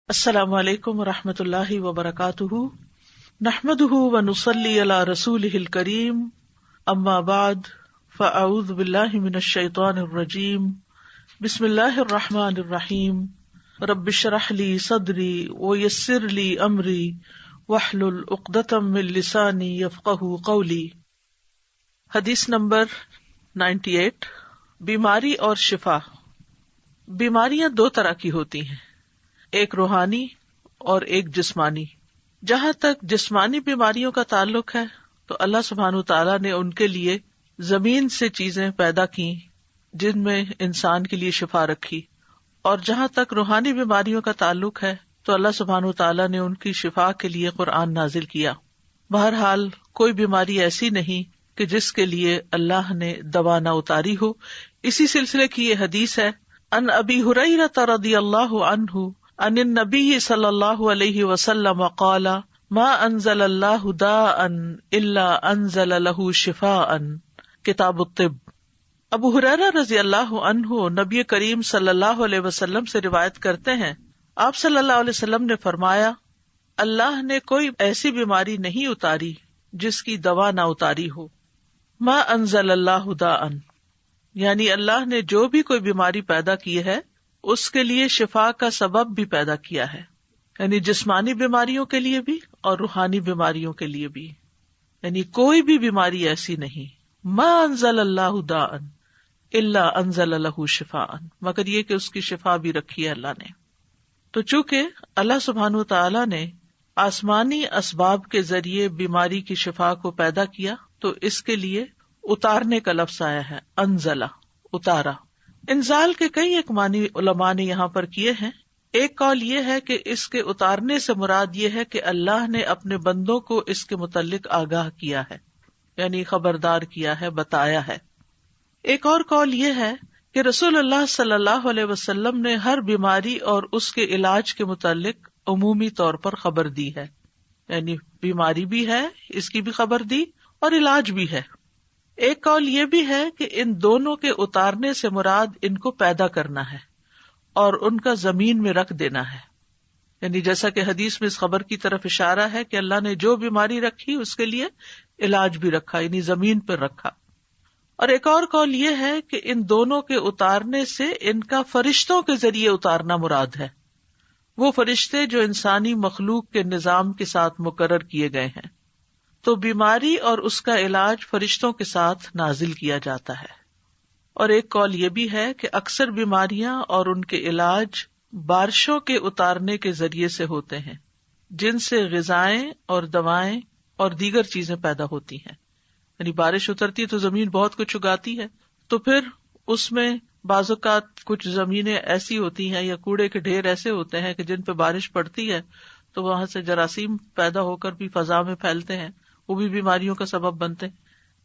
السلام علیکم ورحمۃ اللہ وبرکاتہ، نحمده ونصلی علی رسولہ الکریم، اما بعد فاعوذ باللہ من الشیطان الرجیم، بسم اللہ الرحمن الرحیم، رب اشرح لی صدری ویسر لی امری واحلل عقدۃ من لسانی یفقہوا قولی۔ حدیث نمبر 98، بیماری اور شفا۔ بیماریاں دو طرح کی ہوتی ہیں، ایک روحانی اور ایک جسمانی۔ جہاں تک جسمانی بیماریوں کا تعلق ہے تو اللہ سبحانہ تعالیٰ نے ان کے لیے زمین سے چیزیں پیدا کی جن میں انسان کے لیے شفا رکھی، اور جہاں تک روحانی بیماریوں کا تعلق ہے تو اللہ سبحانہ تعالیٰ نے ان کی شفا کے لیے قرآن نازل کیا۔ بہرحال کوئی بیماری ایسی نہیں کہ جس کے لیے اللہ نے دوا نہ اتاری ہو۔ اسی سلسلے کی یہ حدیث ہے، ان ابی ہریرہ رضی اللہ عنہ عن النبی صلی اللہ علیہ وسلم قال ما انزل اللہ داء الا انزل له شفاء، کتاب الطب۔ ابو ہریرہ رضی اللہ عنہ نبی کریم صلی اللہ علیہ وسلم سے روایت کرتے ہیں، آپ صلی اللہ علیہ وسلم نے فرمایا، اللہ نے کوئی ایسی بیماری نہیں اتاری جس کی دوا نہ اتاری ہو۔ ما انزل اللہ داء، یعنی اللہ نے جو بھی کوئی بیماری پیدا کی ہے اس کے لیے شفا کا سبب بھی پیدا کیا ہے، یعنی جسمانی بیماریوں کے لیے بھی اور روحانی بیماریوں کے لیے بھی، یعنی کوئی بھی بیماری ایسی نہیں۔ ما انزل اللہ داء الا انزل له شفاء، مگر یہ کہ اس کی شفا بھی رکھی ہے اللہ نے۔ تو چونکہ اللہ سبحانہ تعالیٰ نے آسمانی اسباب کے ذریعے بیماری کی شفا کو پیدا کیا تو اس کے لیے اتارنے کا لفظ آیا ہے، انزلہ، اتارا۔ انزال کے کئی ایک معنی علماء نے یہاں پر کیے ہیں۔ ایک قول یہ ہے کہ اس کے اتارنے سے مراد یہ ہے کہ اللہ نے اپنے بندوں کو اس کے متعلق آگاہ کیا ہے، یعنی خبردار کیا ہے، بتایا ہے۔ ایک اور قول یہ ہے کہ رسول اللہ صلی اللہ علیہ وسلم نے ہر بیماری اور اس کے علاج کے متعلق عمومی طور پر خبر دی ہے، یعنی بیماری بھی ہے، اس کی بھی خبر دی، اور علاج بھی ہے۔ ایک قول یہ بھی ہے کہ ان دونوں کے اتارنے سے مراد ان کو پیدا کرنا ہے اور ان کا زمین میں رکھ دینا ہے، یعنی جیسا کہ حدیث میں اس خبر کی طرف اشارہ ہے کہ اللہ نے جو بیماری رکھی اس کے لیے علاج بھی رکھا، یعنی زمین پر رکھا۔ اور ایک اور قول یہ ہے کہ ان دونوں کے اتارنے سے ان کا فرشتوں کے ذریعے اتارنا مراد ہے، وہ فرشتے جو انسانی مخلوق کے نظام کے ساتھ مقرر کیے گئے ہیں۔ تو بیماری اور اس کا علاج فرشتوں کے ساتھ نازل کیا جاتا ہے۔ اور ایک قول یہ بھی ہے کہ اکثر بیماریاں اور ان کے علاج بارشوں کے اتارنے کے ذریعے سے ہوتے ہیں، جن سے غذائیں اور دوائیں اور دیگر چیزیں پیدا ہوتی ہیں۔ یعنی بارش اترتی تو زمین بہت کچھ اگاتی ہے، تو پھر اس میں بعض اوقات کچھ زمینیں ایسی ہوتی ہیں یا کوڑے کے ڈھیر ایسے ہوتے ہیں کہ جن پہ بارش پڑتی ہے تو وہاں سے جراثیم پیدا ہو کر بھی فضا میں پھیلتے ہیں، وہ بھی بیماریوں کا سبب بنتے ہیں۔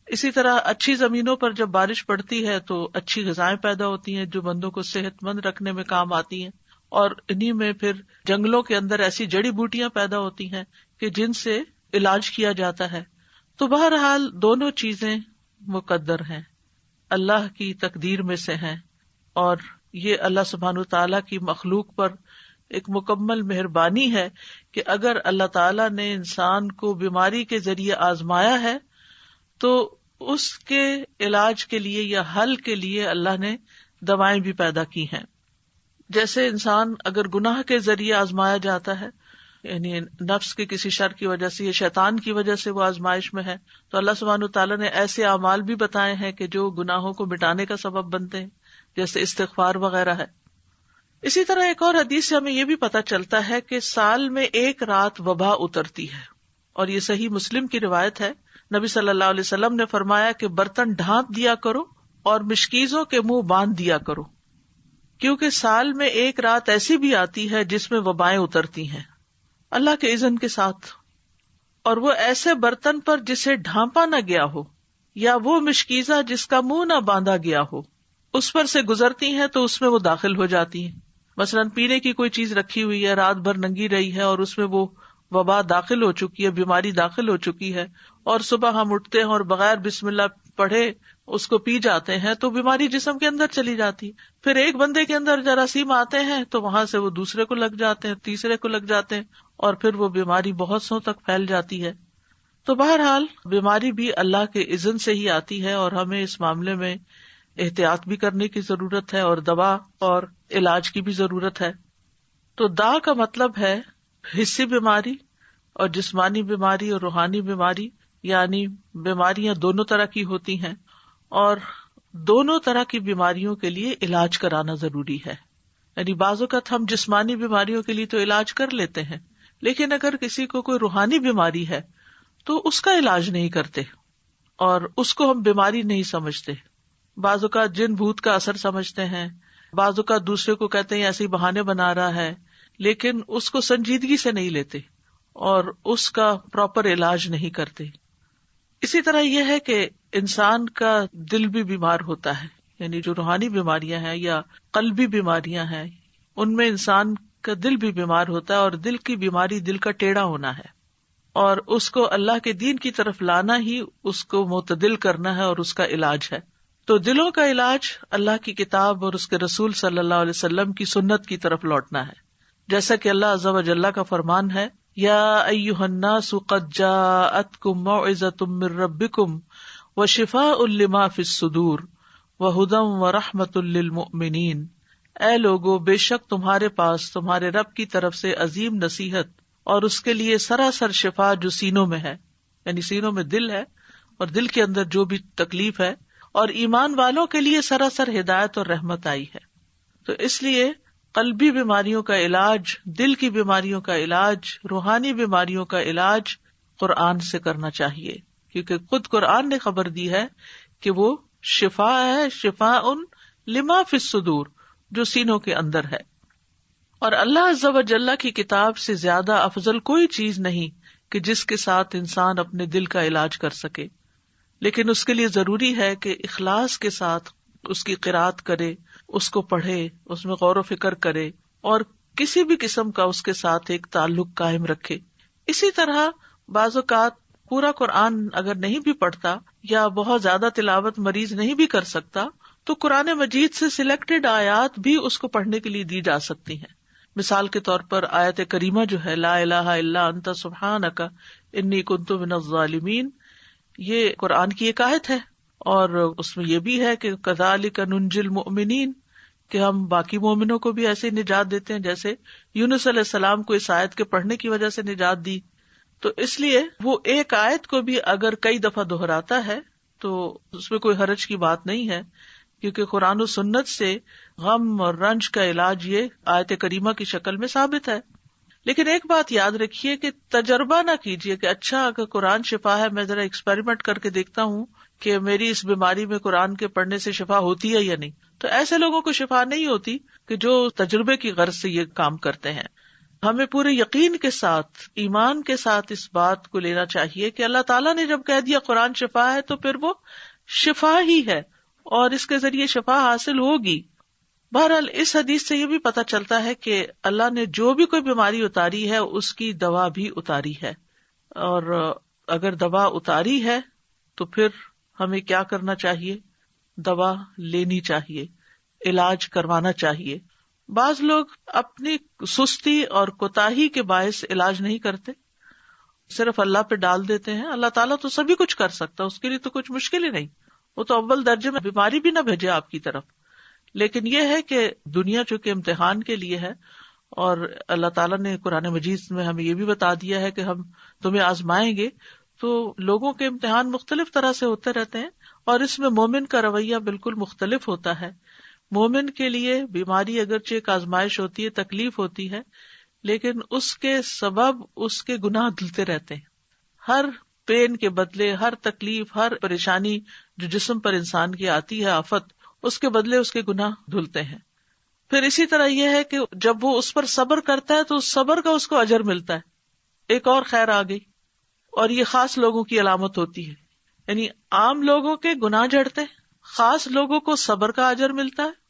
اسی طرح اچھی زمینوں پر جب بارش پڑتی ہے تو اچھی غذائیں پیدا ہوتی ہیں جو بندوں کو صحت مند رکھنے میں کام آتی ہیں، اور انہی میں پھر جنگلوں کے اندر ایسی جڑی بوٹیاں پیدا ہوتی ہیں کہ جن سے علاج کیا جاتا ہے۔ تو بہرحال دونوں چیزیں مقدر ہیں، اللہ کی تقدیر میں سے ہیں، اور یہ اللہ سبحانہ تعالیٰ کی مخلوق پر ایک مکمل مہربانی ہے کہ اگر اللہ تعالیٰ نے انسان کو بیماری کے ذریعے آزمایا ہے تو اس کے علاج کے لیے یا حل کے لیے اللہ نے دوائیں بھی پیدا کی ہیں۔ جیسے انسان اگر گناہ کے ذریعے آزمایا جاتا ہے، یعنی نفس کے کسی شر کی وجہ سے یا شیطان کی وجہ سے وہ آزمائش میں ہے، تو اللہ سبحانہ تعالیٰ نے ایسے اعمال بھی بتائے ہیں کہ جو گناہوں کو مٹانے کا سبب بنتے ہیں، جیسے استغفار وغیرہ ہے۔ اسی طرح ایک اور حدیث سے ہمیں یہ بھی پتہ چلتا ہے کہ سال میں ایک رات وبا اترتی ہے، اور یہ صحیح مسلم کی روایت ہے۔ نبی صلی اللہ علیہ وسلم نے فرمایا کہ برتن ڈھانپ دیا کرو اور مشکیزوں کے منہ باندھ دیا کرو، کیونکہ سال میں ایک رات ایسی بھی آتی ہے جس میں وبائیں اترتی ہیں اللہ کے اذن کے ساتھ، اور وہ ایسے برتن پر جسے ڈھانپا نہ گیا ہو یا وہ مشکیزہ جس کا منہ نہ باندھا گیا ہو اس پر سے گزرتی ہیں تو اس میں وہ داخل ہو جاتی ہیں۔ مثلاً پینے کی کوئی چیز رکھی ہوئی ہے، رات بھر ننگی رہی ہے اور اس میں وہ وبا داخل ہو چکی ہے، بیماری داخل ہو چکی ہے، اور صبح ہم اٹھتے ہیں اور بغیر بسم اللہ پڑھے اس کو پی جاتے ہیں تو بیماری جسم کے اندر چلی جاتی. پھر ایک بندے کے اندر جراثیم آتے ہیں تو وہاں سے وہ دوسرے کو لگ جاتے ہیں, تیسرے کو لگ جاتے ہیں, اور پھر وہ بیماری بہت سو تک پھیل جاتی ہے. تو بہرحال بیماری بھی اللہ کے اذن سے ہی آتی ہے, اور ہمیں اس معاملے میں احتیاط بھی کرنے کی ضرورت ہے, اور دوا اور علاج کی بھی ضرورت ہے. تو دا کا مطلب ہے حسی بیماری, اور جسمانی بیماری اور روحانی بیماری, یعنی بیماریاں دونوں طرح کی ہوتی ہیں, اور دونوں طرح کی بیماریوں کے لیے علاج کرانا ضروری ہے. یعنی بعض اوقات ہم جسمانی بیماریوں کے لیے تو علاج کر لیتے ہیں, لیکن اگر کسی کو کوئی روحانی بیماری ہے تو اس کا علاج نہیں کرتے, اور اس کو ہم بیماری نہیں سمجھتے. بعض اوقات جن بھوت کا اثر سمجھتے ہیں, بعض اوقات دوسرے کو کہتے ہیں ایسے بہانے بنا رہا ہے, لیکن اس کو سنجیدگی سے نہیں لیتے اور اس کا پراپر علاج نہیں کرتے. اسی طرح یہ ہے کہ انسان کا دل بھی بیمار ہوتا ہے, یعنی جو روحانی بیماریاں ہیں یا قلبی بیماریاں ہیں ان میں انسان کا دل بھی بیمار ہوتا ہے, اور دل کی بیماری دل کا ٹیڑھا ہونا ہے, اور اس کو اللہ کے دین کی طرف لانا ہی اس کو معتدل کرنا ہے اور اس کا علاج ہے. تو دلوں کا علاج اللہ کی کتاب اور اس کے رسول صلی اللہ علیہ وسلم کی سنت کی طرف لوٹنا ہے, جیسا کہ اللہ عز و جل کا فرمان ہے, یا ایھا الناس قد جاءتکم موعظۃ من ربکم وشفاء لما فی الصدور وہدی ورحمۃ للمؤمنین. اے لوگو, بے شک تمہارے پاس تمہارے رب کی طرف سے عظیم نصیحت اور اس کے لیے سراسر شفا جو سینوں میں ہے, یعنی سینوں میں دل ہے اور دل کے اندر جو بھی تکلیف ہے, اور ایمان والوں کے لیے سراسر ہدایت اور رحمت آئی ہے. تو اس لیے قلبی بیماریوں کا علاج, دل کی بیماریوں کا علاج, روحانی بیماریوں کا علاج قرآن سے کرنا چاہیے, کیونکہ خود قرآن نے خبر دی ہے کہ وہ شفا ہے, شفاء لما فی الصدور, جو سینوں کے اندر ہے. اور اللہ عز و جل کی کتاب سے زیادہ افضل کوئی چیز نہیں کہ جس کے ساتھ انسان اپنے دل کا علاج کر سکے, لیکن اس کے لیے ضروری ہے کہ اخلاص کے ساتھ اس کی قرأت کرے, اس کو پڑھے, اس میں غور و فکر کرے, اور کسی بھی قسم کا اس کے ساتھ ایک تعلق قائم رکھے. اسی طرح بعض اوقات پورا قرآن اگر نہیں بھی پڑھتا یا بہت زیادہ تلاوت مریض نہیں بھی کر سکتا تو قرآن مجید سے سلیکٹڈ آیات بھی اس کو پڑھنے کے لیے دی جا سکتی ہیں. مثال کے طور پر آیت کریمہ جو ہے لا الہ الا انت سبحانک انی کنت من الظالمین, یہ قرآن کی ایک آیت ہے, اور اس میں یہ بھی ہے کہ کذالک ننجی المؤمنین, کہ ہم باقی مومنوں کو بھی ایسے نجات دیتے ہیں جیسے یونس علیہ السلام کو اس آیت کے پڑھنے کی وجہ سے نجات دی. تو اس لیے وہ ایک آیت کو بھی اگر کئی دفعہ دہراتا ہے تو اس میں کوئی حرج کی بات نہیں ہے, کیونکہ قرآن و سنت سے غم اور رنج کا علاج یہ آیت کریمہ کی شکل میں ثابت ہے. لیکن ایک بات یاد رکھیے کہ تجربہ نہ کیجیے کہ اچھا اگر قرآن شفا ہے, میں ذرا ایکسپیریمنٹ کر کے دیکھتا ہوں کہ میری اس بیماری میں قرآن کے پڑھنے سے شفا ہوتی ہے یا نہیں. تو ایسے لوگوں کو شفا نہیں ہوتی کہ جو تجربے کی غرض سے یہ کام کرتے ہیں. ہمیں پورے یقین کے ساتھ, ایمان کے ساتھ اس بات کو لینا چاہیے کہ اللہ تعالیٰ نے جب کہہ دیا قرآن شفا ہے تو پھر وہ شفا ہی ہے, اور اس کے ذریعے شفا حاصل ہوگی. بہرحال اس حدیث سے یہ بھی پتہ چلتا ہے کہ اللہ نے جو بھی کوئی بیماری اتاری ہے اس کی دوا بھی اتاری ہے, اور اگر دوا اتاری ہے تو پھر ہمیں کیا کرنا چاہیے؟ دوا لینی چاہیے, علاج کروانا چاہیے. بعض لوگ اپنی سستی اور کوتاہی کے باعث علاج نہیں کرتے, صرف اللہ پہ ڈال دیتے ہیں. اللہ تعالیٰ تو سبھی کچھ کر سکتا, اس کے لیے تو کچھ مشکل ہی نہیں, وہ تو اول درجے میں بیماری بھی نہ بھیجے آپ کی طرف. لیکن یہ ہے کہ دنیا چونکہ امتحان کے لیے ہے, اور اللہ تعالیٰ نے قرآن مجید میں ہمیں یہ بھی بتا دیا ہے کہ ہم تمہیں آزمائیں گے, تو لوگوں کے امتحان مختلف طرح سے ہوتے رہتے ہیں, اور اس میں مومن کا رویہ بالکل مختلف ہوتا ہے. مومن کے لیے بیماری اگرچہ ایک آزمائش ہوتی ہے, تکلیف ہوتی ہے, لیکن اس کے سبب اس کے گناہ دھلتے رہتے ہیں. ہر پین کے بدلے, ہر تکلیف, ہر پریشانی جو جسم پر انسان کی آتی ہے, آفت, اس کے بدلے اس کے گناہ دھلتے ہیں. پھر اسی طرح یہ ہے کہ جب وہ اس پر صبر کرتا ہے تو اس صبر کا اس کو اجر ملتا ہے. ایک اور خیر آ گئی, اور یہ خاص لوگوں کی علامت ہوتی ہے. یعنی عام لوگوں کے گناہ جھڑتے ہیں, خاص لوگوں کو صبر کا اجر ملتا ہے,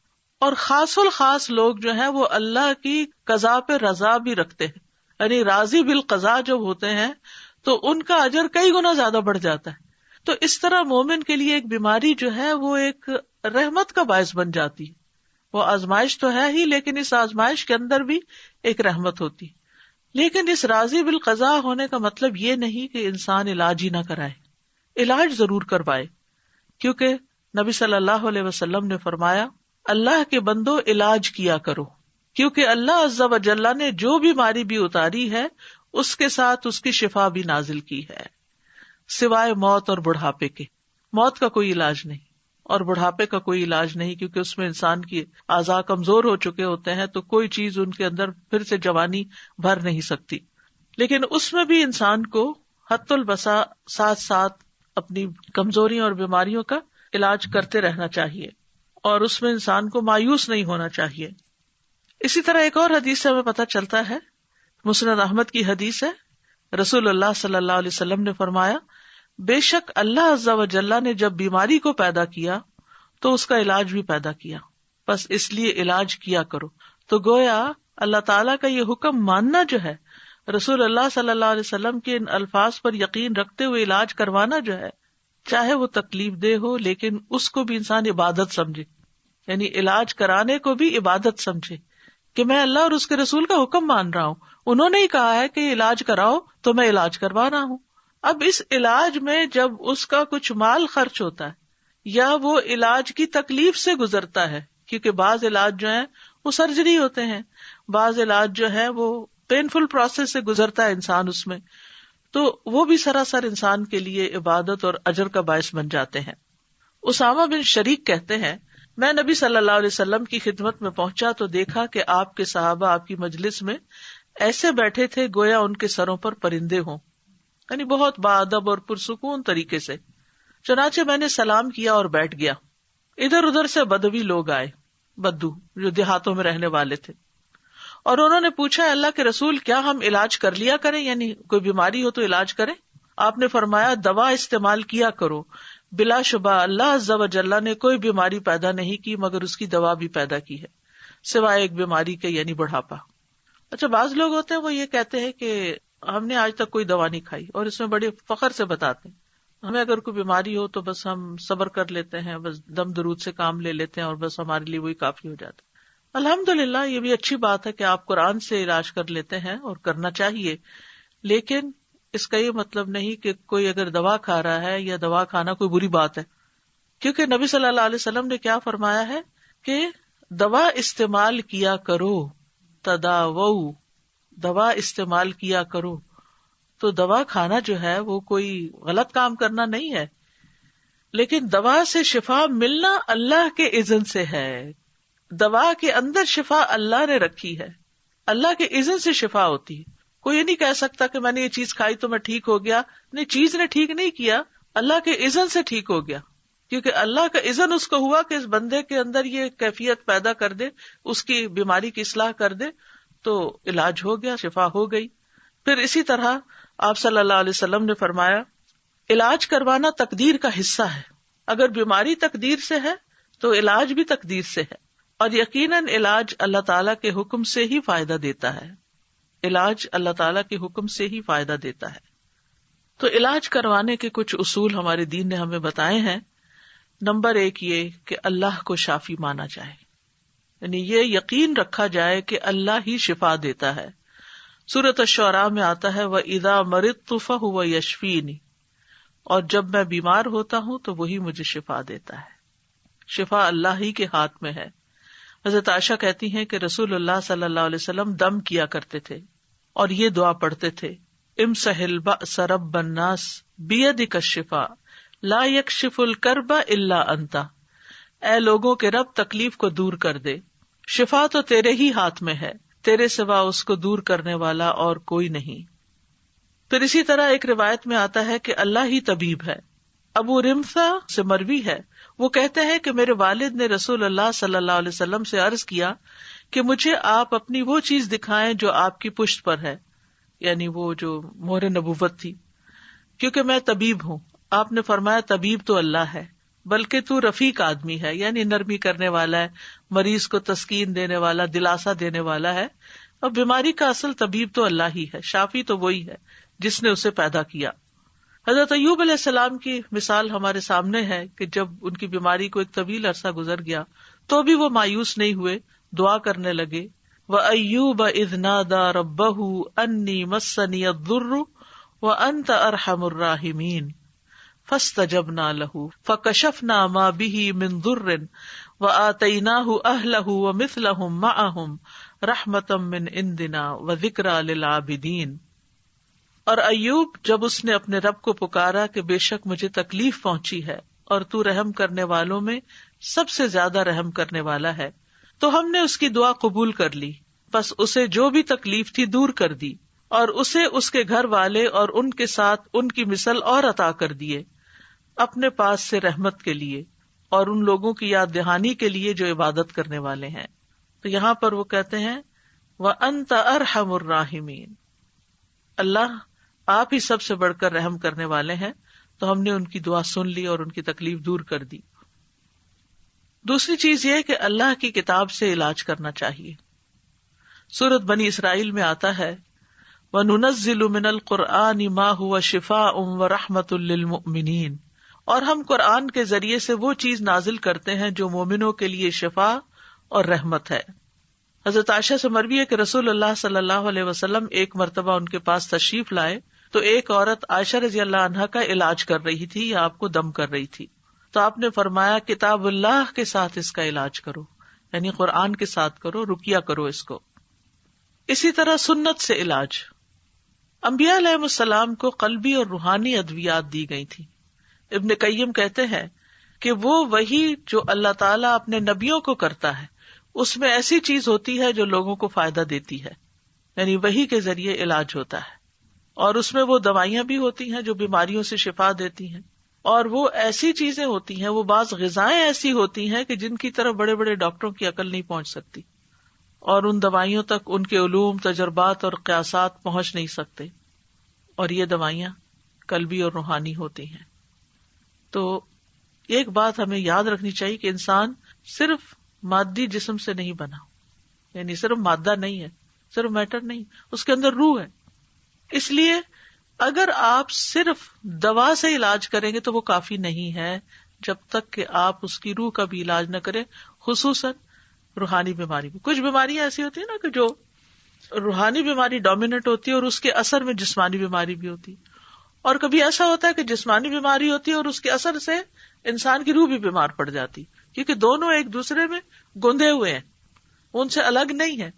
اور خاص الخاص لوگ جو ہیں وہ اللہ کی قضا پہ رضا بھی رکھتے ہیں. یعنی راضی بالقضاء جب ہوتے ہیں تو ان کا اجر کئی گنا زیادہ بڑھ جاتا ہے. تو اس طرح مومن کے لیے ایک بیماری جو ہے وہ ایک رحمت کا باعث بن جاتی، وہ آزمائش تو ہے ہی، لیکن اس آزمائش کے اندر بھی ایک رحمت ہوتی. لیکن اس راضی بالقضاء ہونے کا مطلب یہ نہیں کہ انسان علاج ہی نہ کرائے، علاج ضرور کروائے، کیونکہ نبی صلی اللہ علیہ وسلم نے فرمایا اللہ کے بندو علاج کیا کرو، کیونکہ اللہ عز و جل نے جو بیماری بھی اتاری ہے اس کے ساتھ اس کی شفا بھی نازل کی ہے، سوائے موت اور بڑھاپے کے. موت کا کوئی علاج نہیں اور بڑھاپے کا کوئی علاج نہیں، کیونکہ اس میں انسان کی اعضاء کمزور ہو چکے ہوتے ہیں، تو کوئی چیز ان کے اندر پھر سے جوانی بھر نہیں سکتی. لیکن اس میں بھی انسان کو حد البسا ساتھ ساتھ اپنی کمزوریوں اور بیماریوں کا علاج کرتے رہنا چاہیے، اور اس میں انسان کو مایوس نہیں ہونا چاہیے. اسی طرح ایک اور حدیث سے ہمیں پتہ چلتا ہے، مسند احمد کی حدیث ہے، رسول اللہ صلی اللہ علیہ وسلم نے فرمایا بے شک اللہ عز و جل نے جب بیماری کو پیدا کیا تو اس کا علاج بھی پیدا کیا، بس اس لیے علاج کیا کرو. تو گویا اللہ تعالیٰ کا یہ حکم ماننا جو ہے، رسول اللہ صلی اللہ علیہ وسلم کے ان الفاظ پر یقین رکھتے ہوئے علاج کروانا جو ہے، چاہے وہ تکلیف دہ ہو لیکن اس کو بھی انسان عبادت سمجھے، یعنی علاج کرانے کو بھی عبادت سمجھے کہ میں اللہ اور اس کے رسول کا حکم مان رہا ہوں، انہوں نے ہی کہا ہے کہ علاج کراؤ تو میں علاج کروا رہا ہوں. اب اس علاج میں جب اس کا کچھ مال خرچ ہوتا ہے یا وہ علاج کی تکلیف سے گزرتا ہے، کیونکہ بعض علاج جو ہیں وہ سرجری ہوتے ہیں، بعض علاج جو ہے وہ پینفل پروسیس سے گزرتا ہے انسان اس میں، تو وہ بھی سراسر انسان کے لیے عبادت اور اجر کا باعث بن جاتے ہیں. اسامہ بن شریک کہتے ہیں میں نبی صلی اللہ علیہ وسلم کی خدمت میں پہنچا تو دیکھا کہ آپ کے صحابہ آپ کی مجلس میں ایسے بیٹھے تھے گویا ان کے سروں پر پرندے ہوں، یعنی بہت باادب اور پرسکون طریقے سے. چنانچہ میں نے سلام کیا اور بیٹھ گیا. ادھر ادھر سے بدوی لوگ آئے، بدو جو دیہاتوں میں رہنے والے تھے، اور انہوں نے پوچھا اللہ کے رسول کیا ہم علاج کر لیا کریں، یعنی کوئی بیماری ہو تو علاج کریں؟ آپ نے فرمایا دوا استعمال کیا کرو، بلا شبہ اللہ عز و جل نے کوئی بیماری پیدا نہیں کی مگر اس کی دوا بھی پیدا کی ہے، سوائے ایک بیماری کے یعنی بڑھاپا. اچھا، بعض لوگ ہوتے ہیں وہ یہ کہتے ہیں کہ ہم نے آج تک کوئی دوا نہیں کھائی، اور اس میں بڑے فخر سے بتاتے ہیں ہمیں اگر کوئی بیماری ہو تو بس ہم صبر کر لیتے ہیں، بس دم درود سے کام لے لیتے ہیں اور بس ہمارے لیے وہی کافی ہو جاتا ہے. الحمدللہ یہ بھی اچھی بات ہے کہ آپ قرآن سے علاج کر لیتے ہیں اور کرنا چاہیے، لیکن اس کا یہ مطلب نہیں کہ کوئی اگر دوا کھا رہا ہے یا دوا کھانا کوئی بری بات ہے، کیونکہ نبی صلی اللہ علیہ وسلم نے کیا فرمایا ہے کہ دوا استعمال کیا کرو، تداوؤ، دوا استعمال کیا کرو. تو دوا کھانا جو ہے وہ کوئی غلط کام کرنا نہیں ہے، لیکن دوا سے شفا ملنا اللہ کے اذن سے ہے. دوا کے اندر شفا اللہ نے رکھی ہے، اللہ کے اذن سے شفا ہوتی ہے. کوئی یہ نہیں کہہ سکتا کہ میں نے یہ چیز کھائی تو میں ٹھیک ہو گیا، نہیں، چیز نے ٹھیک نہیں کیا، اللہ کے اذن سے ٹھیک ہو گیا، کیونکہ اللہ کا اذن اس کو ہوا کہ اس بندے کے اندر یہ کیفیت پیدا کر دے، اس کی بیماری کی اصلاح کر دے، تو علاج ہو گیا، شفا ہو گئی. پھر اسی طرح آپ صلی اللہ علیہ وسلم نے فرمایا علاج کروانا تقدیر کا حصہ ہے. اگر بیماری تقدیر سے ہے تو علاج بھی تقدیر سے ہے، اور یقیناً علاج اللہ تعالیٰ کے حکم سے ہی فائدہ دیتا ہے، علاج اللہ تعالیٰ کے حکم سے ہی فائدہ دیتا ہے. تو علاج کروانے کے کچھ اصول ہمارے دین نے ہمیں بتائے ہیں. نمبر 1 یہ کہ اللہ کو شافی مانا جائے، یعنی یہ یقین رکھا جائے کہ اللہ ہی شفا دیتا ہے. سورۃ الشعراء میں آتا ہے وَإِذَا مَرِضْتُ فَهُوَ يَشْفِينِ، اور جب میں بیمار ہوتا ہوں تو وہی مجھے شفا دیتا ہے. شفا اللہ ہی کے ہاتھ میں ہے. حضرت عائشہ کہتی ہیں کہ رسول اللہ صلی اللہ علیہ وسلم دم کیا کرتے تھے اور یہ دعا پڑھتے تھے امسح البأس رب الناس بیدک الشفاء لا یکشف الکرب الا انت. اے لوگوں کے رب، تکلیف کو دور کر دے، شفا تو تیرے ہی ہاتھ میں ہے، تیرے سوا اس کو دور کرنے والا اور کوئی نہیں. پھر اسی طرح ایک روایت میں آتا ہے کہ اللہ ہی طبیب ہے. ابو رمثا سے مروی ہے، وہ کہتے ہیں کہ میرے والد نے رسول اللہ صلی اللہ علیہ وسلم سے عرض کیا کہ مجھے آپ اپنی وہ چیز دکھائیں جو آپ کی پشت پر ہے، یعنی وہ جو مہر نبوت تھی، کیونکہ میں طبیب ہوں. آپ نے فرمایا طبیب تو اللہ ہے، بلکہ تو رفیق آدمی ہے، یعنی نرمی کرنے والا ہے، مریض کو تسکین دینے والا، دلاسا دینے والا ہے. اور بیماری کا اصل طبیب تو اللہ ہی ہے، شافی تو وہی ہے جس نے اسے پیدا کیا. حضرت ایوب علیہ السلام کی مثال ہمارے سامنے ہے کہ جب ان کی بیماری کو ایک طویل عرصہ گزر گیا تو بھی وہ مایوس نہیں ہوئے، دعا کرنے لگے. وَأَيُّوبَ إِذْ نَادَى رَبَّهُ أَنِّي مَسَّنِيَ الضُّرُّ وَأَنْتَ أَرْحَمُ الرَّاحِمِينَ فَاسْتَجَبْنَا لَهُ فَكَشَفْنَا مَا بِهِ مِنْ ضُرٍّ وَآتَيْنَاهُ أَهْلَهُ وَمِثْلَهُمْ مَعَهُمْ رَحْمَةً مِّنْ عِنْدِنَا وَذِكْرَىٰ لِلْعَابِدِينَ. اور ایوب جب اس نے اپنے رب کو پکارا کہ بے شک مجھے تکلیف پہنچی ہے اور تو رحم کرنے والوں میں سب سے زیادہ رحم کرنے والا ہے، تو ہم نے اس کی دعا قبول کر لی، پس اسے جو بھی تکلیف تھی دور کر دی، اور اسے اس کے گھر والے اور ان کے ساتھ ان کی مثل اور عطا کر دیے اپنے پاس سے رحمت کے لیے اور ان لوگوں کی یاد دہانی کے لیے جو عبادت کرنے والے ہیں. تو یہاں پر وہ کہتے ہیں وَأَنْتَ أَرْحَمُ الرَّاحِمِينَ، اللہ آپ ہی سب سے بڑھ کر رحم کرنے والے ہیں. تو ہم نے ان کی دعا سن لی اور ان کی تکلیف دور کر دی. دوسری چیز یہ کہ اللہ کی کتاب سے علاج کرنا چاہیے. سورۃ بنی اسرائیل میں آتا ہے وَنُنَزِّلُ مِنَ الْقُرْآنِ مَا هُوَ شِفَاءٌ وَرَحْمَةٌ لِّلْمُؤْمِنِينَ، اور ہم قرآن کے ذریعے سے وہ چیز نازل کرتے ہیں جو مومنوں کے لیے شفا اور رحمت ہے. حضرت عائشہ سے مروی ہے کہ رسول اللہ صلی اللہ علیہ وسلم ایک مرتبہ ان کے پاس تشریف لائے تو ایک عورت عائشہ رضی اللہ عنہا کا علاج کر رہی تھی یا آپ کو دم کر رہی تھی. تو آپ نے فرمایا کتاب اللہ کے ساتھ اس کا علاج کرو، یعنی قرآن کے ساتھ کرو، رقیہ کرو اس کو. اسی طرح سنت سے علاج. انبیاء علیہ السلام کو قلبی اور روحانی ادویات دی گئی تھی. ابن قیم کہتے ہیں کہ وہ وہی جو اللہ تعالیٰ اپنے نبیوں کو کرتا ہے اس میں ایسی چیز ہوتی ہے جو لوگوں کو فائدہ دیتی ہے، یعنی وحی کے ذریعے علاج ہوتا ہے. اور اس میں وہ دوائیاں بھی ہوتی ہیں جو بیماریوں سے شفا دیتی ہیں، اور وہ ایسی چیزیں ہوتی ہیں، وہ بعض غذائیں ایسی ہوتی ہیں کہ جن کی طرف بڑے بڑے ڈاکٹروں کی عقل نہیں پہنچ سکتی، اور ان دوائیوں تک ان کے علوم، تجربات اور قیاسات پہنچ نہیں سکتے. اور یہ دوائیاں قلبی اور روحانی ہوتی ہیں. تو ایک بات ہمیں یاد رکھنی چاہیے کہ انسان صرف مادی جسم سے نہیں بنا، یعنی صرف مادہ نہیں ہے، صرف میٹر نہیں، اس کے اندر روح ہے. اس لیے اگر آپ صرف دوا سے علاج کریں گے تو وہ کافی نہیں ہے جب تک کہ آپ اس کی روح کا بھی علاج نہ کریں، خصوصاً روحانی بیماری میں. کچھ بیماریاں ایسی ہوتی ہیں نا کہ جو روحانی بیماری ڈومیننٹ ہوتی ہے اور اس کے اثر میں جسمانی بیماری بھی ہوتی ہے، اور کبھی ایسا ہوتا ہے کہ جسمانی بیماری ہوتی ہے اور اس کے اثر سے انسان کی روح بھی بیمار پڑ جاتی، کیونکہ دونوں ایک دوسرے میں گندے ہوئے ہیں، ان سے الگ نہیں ہے.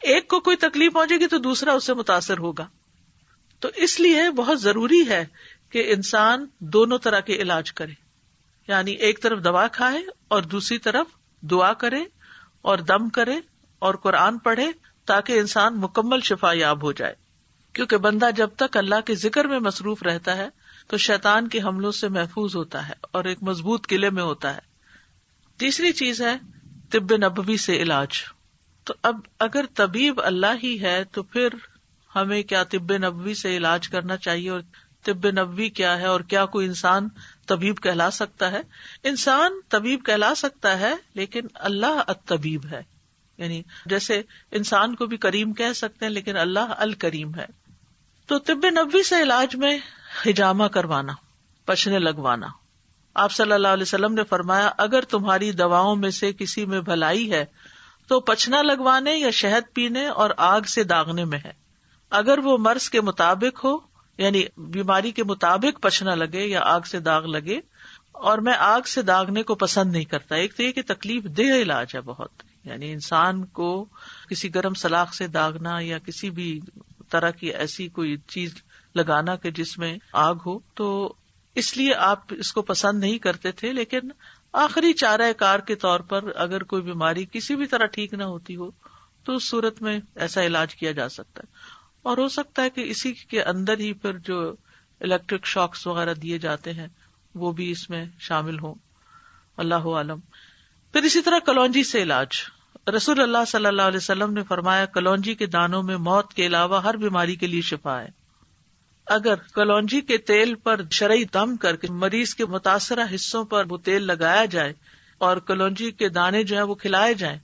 ایک کو کوئی تکلیف پہنچے گی تو دوسرا اس سے متاثر ہوگا. تو اس لیے بہت ضروری ہے کہ انسان دونوں طرح کے علاج کرے، یعنی ایک طرف دوا کھائے اور دوسری طرف دعا کرے اور دم کرے اور قرآن پڑھے تاکہ انسان مکمل شفا یاب ہو جائے. کیونکہ بندہ جب تک اللہ کے ذکر میں مصروف رہتا ہے تو شیطان کے حملوں سے محفوظ ہوتا ہے اور ایک مضبوط قلعے میں ہوتا ہے. تیسری چیز ہے طب نبوی سے علاج. تو اب اگر طبیب اللہ ہی ہے تو پھر ہمیں کیا طب نبوی سے علاج کرنا چاہیے، اور طب نبوی کیا ہے، اور کیا کوئی انسان طبیب کہلا سکتا ہے؟ انسان طبیب کہلا سکتا ہے لیکن اللہ الطبیب ہے. یعنی جیسے انسان کو بھی کریم کہہ سکتے ہیں لیکن اللہ الکریم ہے. تو طب نبوی سے علاج میں حجامہ کروانا، پچھنے لگوانا. آپ صلی اللہ علیہ وسلم نے فرمایا اگر تمہاری دواؤں میں سے کسی میں بھلائی ہے تو پچھنا لگوانے یا شہد پینے اور آگ سے داغنے میں ہے. اگر وہ مرض کے مطابق ہو، یعنی بیماری کے مطابق پچھنا لگے یا آگ سے داغ لگے، اور میں آگ سے داغنے کو پسند نہیں کرتا. ایک تو یہ کہ تکلیف دہ علاج ہے بہت، یعنی انسان کو کسی گرم سلاخ سے داغنا یا کسی بھی طرح کی ایسی کوئی چیز لگانا کہ جس میں آگ ہو، تو اس لیے آپ اس کو پسند نہیں کرتے تھے. لیکن آخری چارہ کار کے طور پر اگر کوئی بیماری کسی بھی طرح ٹھیک نہ ہوتی ہو تو اس صورت میں ایسا علاج کیا جا سکتا ہے. اور ہو سکتا ہے کہ اسی کے اندر ہی پھر جو الیکٹرک شاکس وغیرہ دیے جاتے ہیں وہ بھی اس میں شامل ہوں، اللہ عالم. پھر اسی طرح کلونجی سے علاج. رسول اللہ صلی اللہ علیہ وسلم نے فرمایا کلونجی کے دانوں میں موت کے علاوہ ہر بیماری کے لیے شفا ہے. اگر کلونجی کے تیل پر شرعی دم کر کے مریض کے متاثرہ حصوں پر وہ تیل لگایا جائے اور کلونجی کے دانے جو ہیں وہ کھلائے جائیں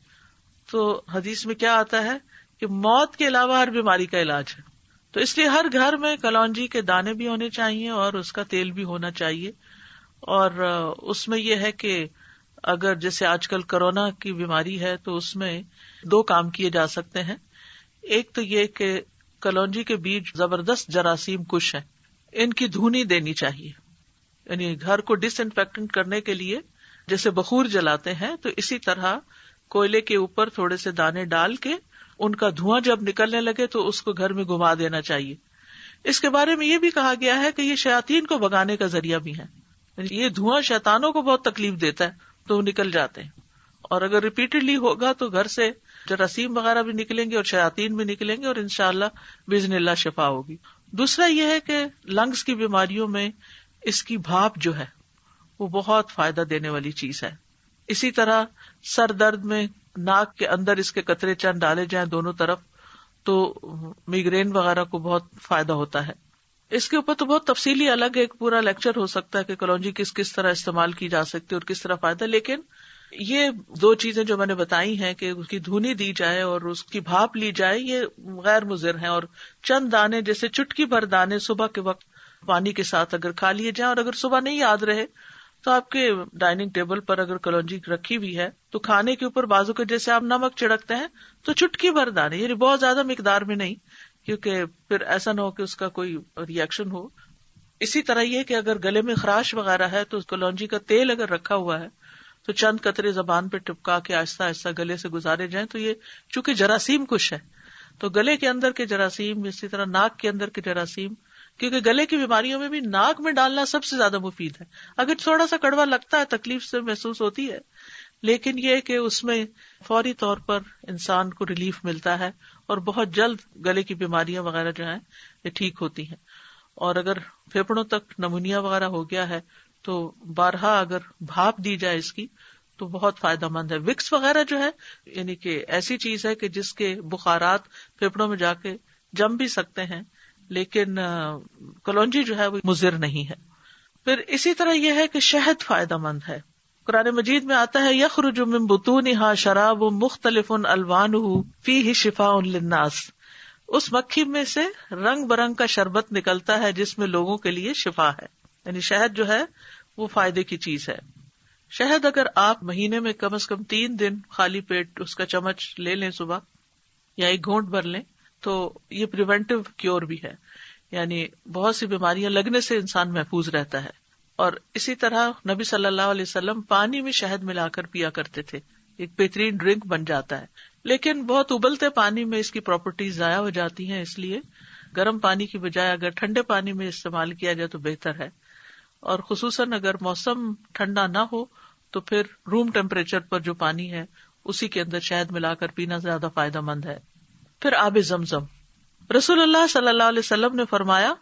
تو حدیث میں کیا آتا ہے کہ موت کے علاوہ ہر بیماری کا علاج ہے. تو اس لیے ہر گھر میں کلونجی کے دانے بھی ہونے چاہیے اور اس کا تیل بھی ہونا چاہیے. اور اس میں یہ ہے کہ اگر جیسے آج کل کورونا کی بیماری ہے تو اس میں 2 کام کیے جا سکتے ہیں. ایک تو یہ کہ کلونجی کے بیج زبردست جراثیم کش ہیں، ان کی دھونی دینی چاہیے. یعنی گھر کو ڈس انفیکٹنٹ کرنے کے لیے جیسے بخور جلاتے ہیں تو اسی طرح کوئلے کے اوپر تھوڑے سے دانے ڈال کے ان کا دھواں جب نکلنے لگے تو اس کو گھر میں گھما دینا چاہیے. اس کے بارے میں یہ بھی کہا گیا ہے کہ یہ شیاطین کو بھگانے کا ذریعہ بھی ہے. یہ دھواں شیطانوں کو بہت تکلیف دیتا ہے تو وہ نکل جاتے ہیں. اور اگر ریپیٹڈلی ہوگا تو گھر سے جراثیم وغیرہ بھی نکلیں گے اور شیاطین بھی نکلیں گے اور انشاءاللہ باذن اللہ شفا ہوگی. دوسرا یہ ہے کہ لنگز کی بیماریوں میں اس کی بھاپ جو ہے وہ بہت فائدہ دینے والی چیز ہے. اسی طرح سر درد میں ناک کے اندر اس کے قطرے چند ڈالے جائیں دونوں طرف تو میگرین وغیرہ کو بہت فائدہ ہوتا ہے. اس کے اوپر تو بہت تفصیلی الگ ایک پورا لیکچر ہو سکتا ہے کہ کلونجی کس طرح استعمال کی جا سکتی ہے اور کس طرح فائدہ. لیکن یہ 2 چیزیں جو میں نے بتائی ہیں کہ اس کی دھونی دی جائے اور اس کی بھاپ لی جائے یہ غیر مضر ہیں. اور چند دانے جیسے چٹکی بھر دانے صبح کے وقت پانی کے ساتھ اگر کھا لیے جائیں، اور اگر صبح نہیں یاد رہے تو آپ کے ڈائننگ ٹیبل پر اگر کلونجی رکھی ہوئی ہے تو کھانے کے اوپر بازو کے جیسے آپ نمک چھڑکتے ہیں تو چٹکی بھر دانے، یعنی بہت زیادہ مقدار میں نہیں، کیونکہ پھر ایسا نہ ہو کہ اس کا کوئی ری ایکشن ہو. اسی طرح یہ کہ اگر گلے میں خراش وغیرہ ہے تو کلونجی کا تیل اگر رکھا ہوا ہے تو چند قطرے زبان پہ ٹپکا کے آہستہ آہستہ گلے سے گزارے جائیں. تو یہ چونکہ جراثیم کش ہے تو گلے کے اندر کے جراثیم، اسی طرح ناک کے اندر کے جراثیم، کیونکہ گلے کی بیماریوں میں بھی ناک میں ڈالنا سب سے زیادہ مفید ہے. اگر تھوڑا سا کڑوا لگتا ہے، تکلیف سے محسوس ہوتی ہے، لیکن یہ کہ اس میں فوری طور پر انسان کو ریلیف ملتا ہے اور بہت جلد گلے کی بیماریاں وغیرہ جو ہیں یہ ٹھیک ہوتی ہیں. اور اگر پھیپڑوں تک نمونیا وغیرہ ہو گیا ہے تو بارہا اگر بھاپ دی جائے اس کی تو بہت فائدہ مند ہے. وکس وغیرہ جو ہے یعنی کہ ایسی چیز ہے کہ جس کے بخارات پھیپڑوں میں جا کے جم بھی سکتے ہیں، لیکن کلونجی جو ہے وہ مضر نہیں ہے. پھر اسی طرح یہ ہے کہ شہد فائدہ مند ہے. قرآن مجید میں آتا ہے یخرج من بطونها شراب مختلف الوانه فیہ شفاء للناس. اس مکھی میں سے رنگ برنگ کا شربت نکلتا ہے جس میں لوگوں کے لیے شفا ہے. یعنی شہد جو ہے وہ فائدے کی چیز ہے. شہد اگر آپ مہینے میں کم از کم 3 دن خالی پیٹ اس کا چمچ لے لیں صبح یا 1 گھونٹ بھر لیں تو یہ پریونٹیو کیور بھی ہے، یعنی بہت سی بیماریاں لگنے سے انسان محفوظ رہتا ہے. اور اسی طرح نبی صلی اللہ علیہ وسلم پانی میں شہد ملا کر پیا کرتے تھے، ایک بہترین ڈرنک بن جاتا ہے. لیکن بہت ابلتے پانی میں اس کی پراپرٹیز ضائع ہو جاتی ہیں، اس لیے گرم پانی کی بجائے اگر ٹھنڈے پانی میں استعمال کیا جائے تو بہتر ہے. اور خصوصاً اگر موسم ٹھنڈا نہ ہو تو پھر روم ٹیمپریچر پر جو پانی ہے اسی کے اندر شہد ملا کر پینا زیادہ فائدہ مند ہے. پھر آب زمزم، رسول اللہ صلی اللہ علیہ وسلم نے فرمایا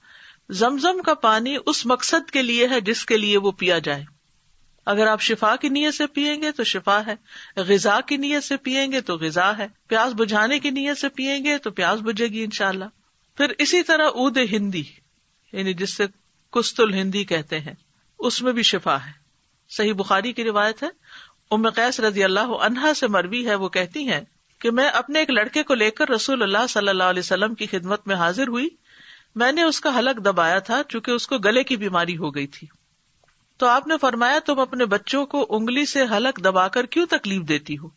زمزم کا پانی اس مقصد کے لیے ہے جس کے لیے وہ پیا جائے. اگر آپ شفا کی نیت سے پیئیں گے تو شفا ہے، غذا کی نیت سے پیئیں گے تو غذا ہے، پیاس بجھانے کی نیت سے پیئیں گے تو پیاس بجھے گی انشاءاللہ. پھر اسی طرح عود ہندی یعنی جس سے کست الہندی کہتے ہیں اس میں بھی شفا ہے. صحیح بخاری کی روایت ہے، ام قیس رضی اللہ عنہا سے مروی ہے، وہ کہتی ہیں کہ میں اپنے ایک لڑکے کو لے کر رسول اللہ صلی اللہ علیہ وسلم کی خدمت میں حاضر ہوئی. میں نے اس کا حلق دبایا تھا چونکہ اس کو گلے کی بیماری ہو گئی تھی. تو آپ نے فرمایا تم اپنے بچوں کو انگلی سے حلق دبا کر کیوں تکلیف دیتی ہو؟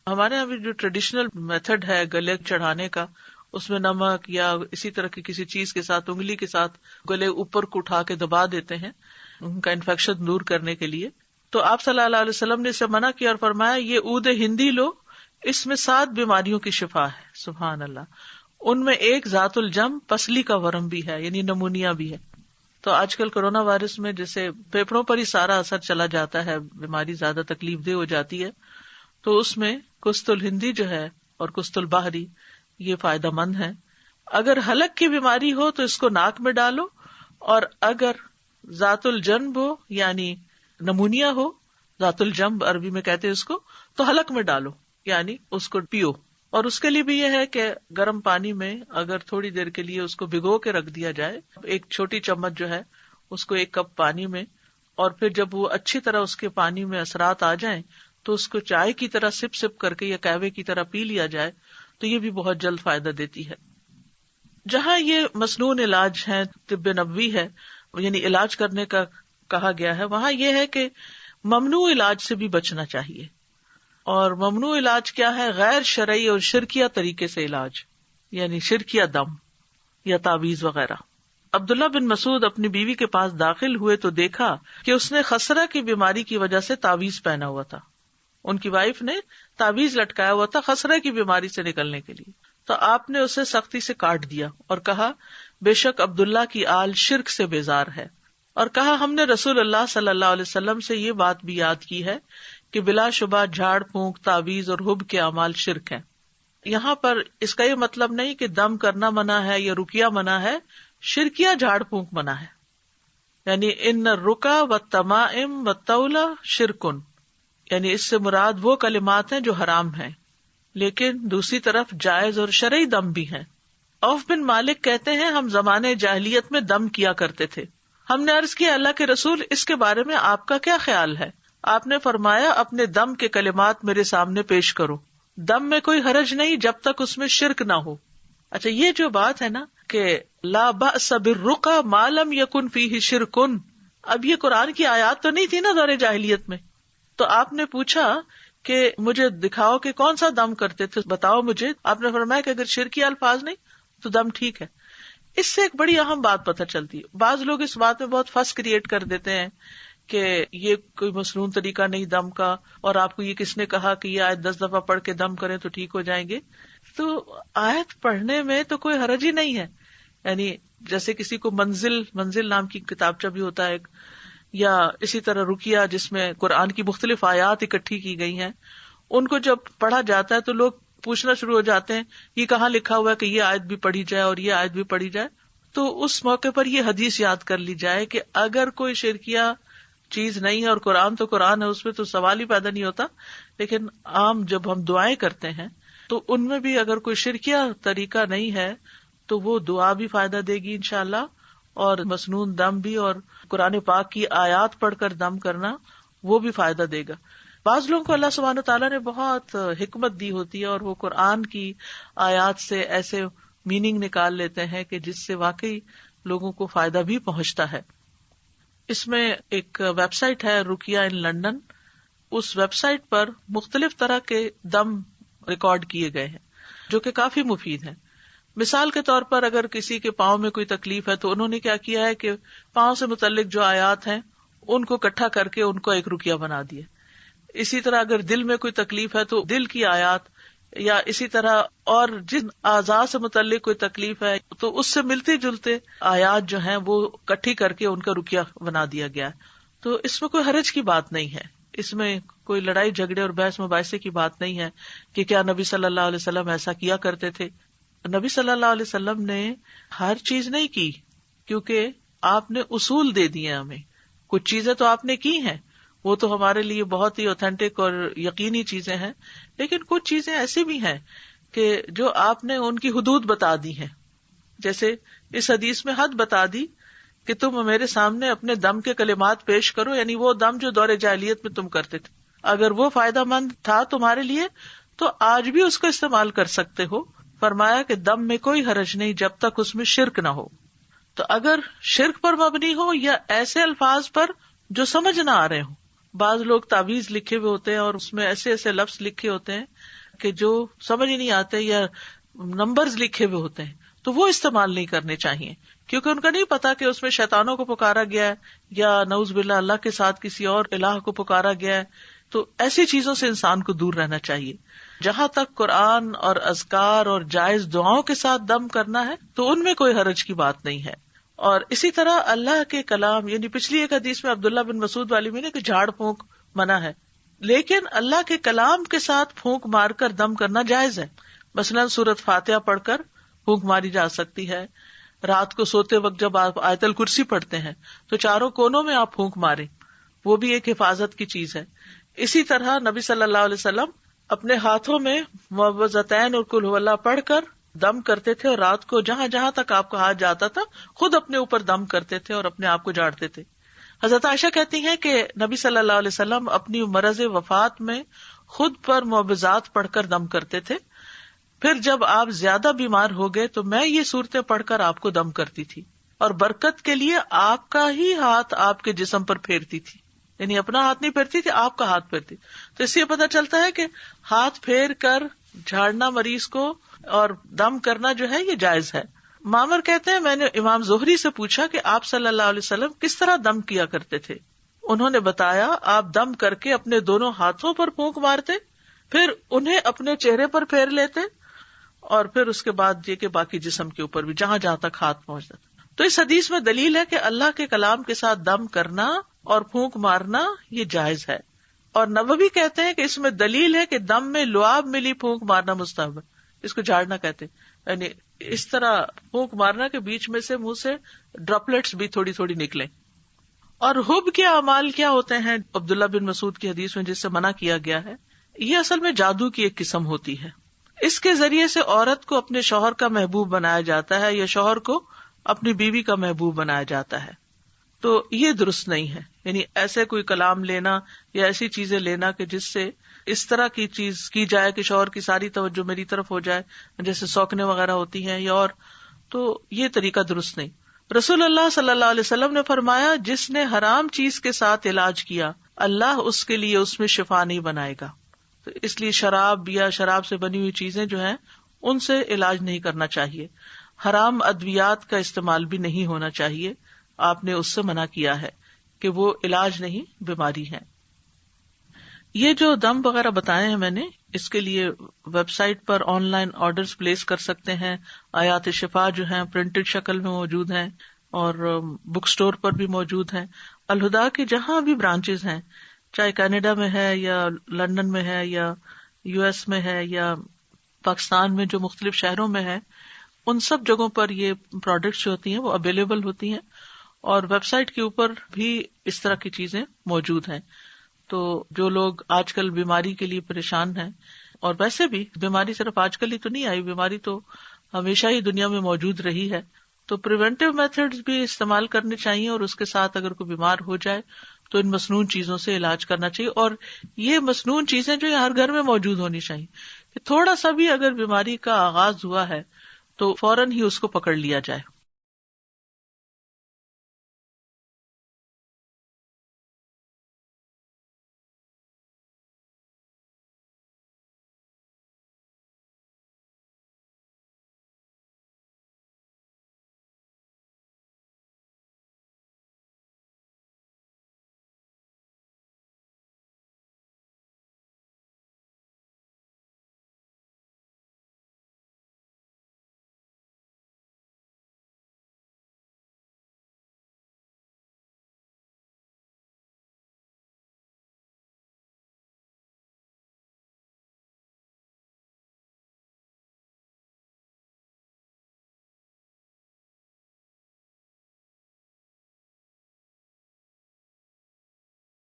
ہمارے یہاں بھی جو ٹریڈیشنل میتھڈ ہے گلے چڑھانے کا، اس میں نمک یا اسی طرح کی کسی چیز کے ساتھ انگلی کے ساتھ گلے اوپر کو اٹھا کے دبا دیتے ہیں ان کا انفیکشن دور کرنے کے لیے. تو آپ صلی اللہ علیہ وسلم نے اسے منع کیا اور فرمایا یہ عود ہندی لو، اس میں 7 بیماریوں کی شفا ہے. سبحان اللہ. ان میں ایک ذات الجم پسلی کا ورم بھی ہے، یعنی نمونیا بھی ہے. تو آج کل کورونا وائرس میں جیسے پھیپڑوں پر ہی سارا اثر چلا جاتا ہے، بیماری زیادہ تکلیف دہ ہو جاتی ہے، تو اس میں کست الہندی جو ہے اور کست البحری یہ فائدہ مند ہے. اگر حلق کی بیماری ہو تو اس کو ناک میں ڈالو، اور اگر ذات الجنب ہو یعنی نمونیا ہو، ذات الجنب عربی میں کہتے ہیں اس کو، تو حلق میں ڈالو یعنی اس کو پیو. اور اس کے لیے بھی یہ ہے کہ گرم پانی میں اگر تھوڑی دیر کے لیے اس کو بھگو کے رکھ دیا جائے، ایک چھوٹی چمچ جو ہے اس کو 1 کپ پانی میں، اور پھر جب وہ اچھی طرح اس کے پانی میں اثرات آ جائیں تو اس کو چائے کی طرح سپ کر کے یا قہوے کی طرح پی لیا جائے تو یہ بھی بہت جلد فائدہ دیتی ہے. جہاں یہ مسنون علاج ہے، طب نبوی ہے، یعنی علاج کرنے کا کہا گیا ہے، وہاں یہ ہے کہ ممنوع علاج سے بھی بچنا چاہیے. اور ممنوع علاج کیا ہے؟ غیر شرعی اور شرکیہ طریقے سے علاج، یعنی شرکیہ دم یا تعویذ وغیرہ. عبداللہ بن مسعود اپنی بیوی کے پاس داخل ہوئے تو دیکھا کہ اس نے خسرہ کی بیماری کی وجہ سے تعویذ پہنا ہوا تھا. ان کی وائف نے تعویذ لٹکایا ہوا تھا خسرہ کی بیماری سے نکلنے کے لیے. تو آپ نے اسے سختی سے کاٹ دیا اور کہا بے شک عبداللہ کی آل شرک سے بیزار ہے، اور کہا ہم نے رسول اللہ صلی اللہ علیہ وسلم سے یہ بات بھی یاد کی ہے کہ بلا شبہ جھاڑ پھونک، تعویذ اور حب کے اعمال شرک ہیں. یہاں پر اس کا یہ مطلب نہیں کہ دم کرنا منع ہے یا رقیہ منع ہے، شرکیہ جھاڑ پھونک منع ہے. یعنی ان الرقا والتمائم والطولہ شرکن، یعنی اس سے مراد وہ کلمات ہیں جو حرام ہیں، لیکن دوسری طرف جائز اور شرعی دم بھی ہیں. عوف بن مالک کہتے ہیں ہم زمانے جاہلیت میں دم کیا کرتے تھے. ہم نے عرض کیا اللہ کے رسول اس کے بارے میں آپ کا کیا خیال ہے؟ آپ نے فرمایا اپنے دم کے کلمات میرے سامنے پیش کرو، دم میں کوئی حرج نہیں جب تک اس میں شرک نہ ہو. اچھا، یہ جو بات ہے نا کہ لا بأس بالرقى ما لم يكن فيه شرک، اب یہ قرآن کی آیات تو نہیں تھی نا دور جاہلیت میں. تو آپ نے پوچھا کہ مجھے دکھاؤ کہ کون سا دم کرتے تھے، بتاؤ مجھے. آپ نے فرمایا کہ اگر شرکی الفاظ نہیں تو دم ٹھیک ہے. اس سے ایک بڑی اہم بات پتہ چلتی ہے. بعض لوگ اس بات میں بہت فس کریٹ کر دیتے ہیں کہ یہ کوئی مسنون طریقہ نہیں دم کا، اور آپ کو یہ کس نے کہا کہ یہ آیت 10 دفعہ پڑھ کے دم کریں تو ٹھیک ہو جائیں گے. تو آیت پڑھنے میں تو کوئی حرج ہی نہیں ہے. یعنی جیسے کسی کو منزل نام کی کتابچہ بھی ہوتا ہے یا اسی طرح رقیہ جس میں قرآن کی مختلف آیات اکٹھی کی گئی ہیں، ان کو جب پڑھا جاتا ہے تو لوگ پوچھنا شروع ہو جاتے ہیں یہ کہاں لکھا ہوا ہے کہ یہ آیت بھی پڑھی جائے اور یہ آیت بھی پڑھی جائے. تو اس موقع پر یہ حدیث یاد کر لی جائے کہ اگر کوئی شرکیہ چیز نہیں ہے اور قرآن تو قرآن ہے، اس میں تو سوال ہی پیدا نہیں ہوتا. لیکن عام جب ہم دعائیں کرتے ہیں تو ان میں بھی اگر کوئی شرکیہ طریقہ نہیں ہے تو وہ دعا بھی فائدہ دے گی انشاءاللہ، اور مسنون دم بھی، اور قرآن پاک کی آیات پڑھ کر دم کرنا وہ بھی فائدہ دے گا. بعض لوگوں کو اللہ سبحانہ تعالیٰ نے بہت حکمت دی ہوتی ہے اور وہ قرآن کی آیات سے ایسے میننگ نکال لیتے ہیں کہ جس سے واقعی لوگوں کو فائدہ بھی پہنچتا ہے. اس میں ایک ویب سائٹ ہے رقیہ ان لنڈن، اس ویب سائٹ پر مختلف طرح کے دم ریکارڈ کیے گئے ہیں جو کہ کافی مفید ہیں. مثال کے طور پر اگر کسی کے پاؤں میں کوئی تکلیف ہے تو انہوں نے کیا کیا ہے کہ پاؤں سے متعلق جو آیات ہیں ان کو اکٹھا کر کے ان کو ایک رقیہ بنا دیا. اسی طرح اگر دل میں کوئی تکلیف ہے تو دل کی آیات، یا اسی طرح اور جن اعضاء سے متعلق کوئی تکلیف ہے تو اس سے ملتے جلتے آیات جو ہیں وہ اکٹھی کر کے ان کا رقیہ بنا دیا گیا. تو اس میں کوئی حرج کی بات نہیں ہے، اس میں کوئی لڑائی جھگڑے اور بحث مباحثے کی بات نہیں ہے کہ کیا نبی صلی اللہ علیہ وسلم ایسا کیا کرتے تھے. نبی صلی اللہ علیہ وسلم نے ہر چیز نہیں کی، کیونکہ آپ نے اصول دے دیے ہمیں. کچھ چیزیں تو آپ نے کی ہیں، وہ تو ہمارے لیے بہت ہی اوتھینٹک اور یقینی چیزیں ہیں، لیکن کچھ چیزیں ایسی بھی ہیں کہ جو آپ نے ان کی حدود بتا دی ہیں. جیسے اس حدیث میں حد بتا دی کہ تم میرے سامنے اپنے دم کے کلمات پیش کرو، یعنی وہ دم جو دور جاہلیت میں تم کرتے تھے، اگر وہ فائدہ مند تھا تمہارے لیے تو آج بھی اس کو استعمال کر سکتے ہو. فرمایا کہ دم میں کوئی حرج نہیں جب تک اس میں شرک نہ ہو. تو اگر شرک پر مبنی ہو یا ایسے الفاظ پر جو سمجھ نہ آ رہے ہوں، بعض لوگ تعویذ لکھے ہوئے ہوتے ہیں اور اس میں ایسے ایسے لفظ لکھے ہوتے ہیں کہ جو سمجھ ہی نہیں آتے، یا نمبرز لکھے ہوئے ہوتے ہیں، تو وہ استعمال نہیں کرنے چاہیے، کیونکہ ان کا نہیں پتا کہ اس میں شیطانوں کو پکارا گیا ہے یا نعوذ باللہ اللہ کے ساتھ کسی اور الہ کو پکارا گیا ہے. تو ایسی چیزوں سے انسان کو دور رہنا چاہیے. جہاں تک قرآن اور اذکار اور جائز دعاؤں کے ساتھ دم کرنا ہے تو ان میں کوئی حرج کی بات نہیں ہے. اور اسی طرح اللہ کے کلام، یعنی پچھلی ایک حدیث میں عبداللہ بن مسعود والی میں نے کہ جھاڑ پھونک منع ہے، لیکن اللہ کے کلام کے ساتھ پھونک مار کر دم کرنا جائز ہے. مثلاً سورۃ فاتحہ پڑھ کر پھونک ماری جا سکتی ہے. رات کو سوتے وقت جب آپ آیت الکرسی پڑھتے ہیں تو چاروں کونوں میں آپ پھونک ماریں، وہ بھی ایک حفاظت کی چیز ہے. اسی طرح نبی صلی اللہ علیہ وسلم اپنے ہاتھوں میں معوذتین اور قل ھو اللہ پڑھ کر دم کرتے تھے، اور رات کو جہاں جہاں تک آپ کا ہاتھ جاتا تھا خود اپنے اوپر دم کرتے تھے اور اپنے آپ کو جھاڑتے تھے. حضرت عائشہ کہتی ہیں کہ نبی صلی اللہ علیہ وسلم اپنی مرض وفات میں خود پر معوذات پڑھ کر دم کرتے تھے. پھر جب آپ زیادہ بیمار ہو گئے تو میں یہ صورتیں پڑھ کر آپ کو دم کرتی تھی اور برکت کے لیے آپ کا ہی ہاتھ آپ کے جسم پر پھیرتی تھی، یعنی اپنا ہاتھ نہیں پھیرتی تھی، آپ کا ہاتھ پھیرتی. تو اس سے پتا چلتا ہے کہ ہاتھ پھیر کر جھاڑنا مریض کو اور دم کرنا جو ہے یہ جائز ہے. معمر کہتے ہیں میں نے امام زہری سے پوچھا کہ آپ صلی اللہ علیہ وسلم کس طرح دم کیا کرتے تھے. انہوں نے بتایا آپ دم کر کے اپنے دونوں ہاتھوں پر پھونک مارتے، پھر انہیں اپنے چہرے پر پھیر لیتے اور پھر اس کے بعد یہ کہ باقی جسم کے اوپر بھی جہاں جہاں تک ہاتھ پہنچتا. تو اس حدیث میں دلیل ہے کہ اللہ کے کلام کے ساتھ دم کرنا اور پھونک مارنا یہ جائز ہے. اور نووی کہتے ہیں کہ اس میں دلیل ہے کہ دم میں لعاب ملی پھونک مارنا مستحب ہے. اس کو جھاڑنا کہتے ہیں، یعنی اس طرح پھونک مارنا کے بیچ میں سے منہ سے ڈراپلیٹس بھی تھوڑی تھوڑی نکلیں. اور حب کے اعمال کیا ہوتے ہیں عبداللہ بن مسعود کی حدیث میں جس سے منع کیا گیا ہے، یہ اصل میں جادو کی ایک قسم ہوتی ہے. اس کے ذریعے سے عورت کو اپنے شوہر کا محبوب بنایا جاتا ہے یا شوہر کو اپنی بیوی کا محبوب بنایا جاتا ہے. تو یہ درست نہیں ہے، یعنی ایسے کوئی کلام لینا یا ایسی چیزیں لینا کہ جس سے اس طرح کی چیز کی جائے کہ شوہر کی ساری توجہ میری طرف ہو جائے، جیسے سوکنے وغیرہ ہوتی ہیں یا اور، تو یہ طریقہ درست نہیں. رسول اللہ صلی اللہ علیہ وسلم نے فرمایا جس نے حرام چیز کے ساتھ علاج کیا اللہ اس کے لیے اس میں شفا نہیں بنائے گا. تو اس لیے شراب یا شراب سے بنی ہوئی چیزیں جو ہیں ان سے علاج نہیں کرنا چاہیے. حرام ادویات کا استعمال بھی نہیں ہونا چاہیے، آپ نے اس سے منع کیا ہے کہ وہ علاج نہیں بیماری ہے. یہ جو دم وغیرہ بتائے ہیں میں نے، اس کے لیے ویب سائٹ پر آن لائن آرڈرز پلیس کر سکتے ہیں. آیات شفا جو ہیں پرنٹڈ شکل میں موجود ہیں اور بک سٹور پر بھی موجود ہیں. الہدا کی جہاں بھی برانچز ہیں، چاہے کینیڈا میں ہے یا لندن میں ہے یا یو ایس میں ہے یا پاکستان میں جو مختلف شہروں میں ہے، ان سب جگہوں پر یہ پروڈکٹس جو ہوتی ہیں وہ اویلیبل ہوتی ہیں اور ویب سائٹ کے اوپر بھی اس طرح کی چیزیں موجود ہیں. تو جو لوگ آج کل بیماری کے لیے پریشان ہیں، اور ویسے بھی بیماری صرف آج کل ہی تو نہیں آئی، بیماری تو ہمیشہ ہی دنیا میں موجود رہی ہے، تو پریونٹیو میتھڈز بھی استعمال کرنے چاہیے اور اس کے ساتھ اگر کوئی بیمار ہو جائے تو ان مسنون چیزوں سے علاج کرنا چاہیے. اور یہ مسنون چیزیں جو ہر گھر میں موجود ہونی چاہیے کہ تھوڑا سا بھی اگر بیماری کا آغاز ہوا ہے تو فوراً ہی اس کو پکڑ لیا جائے.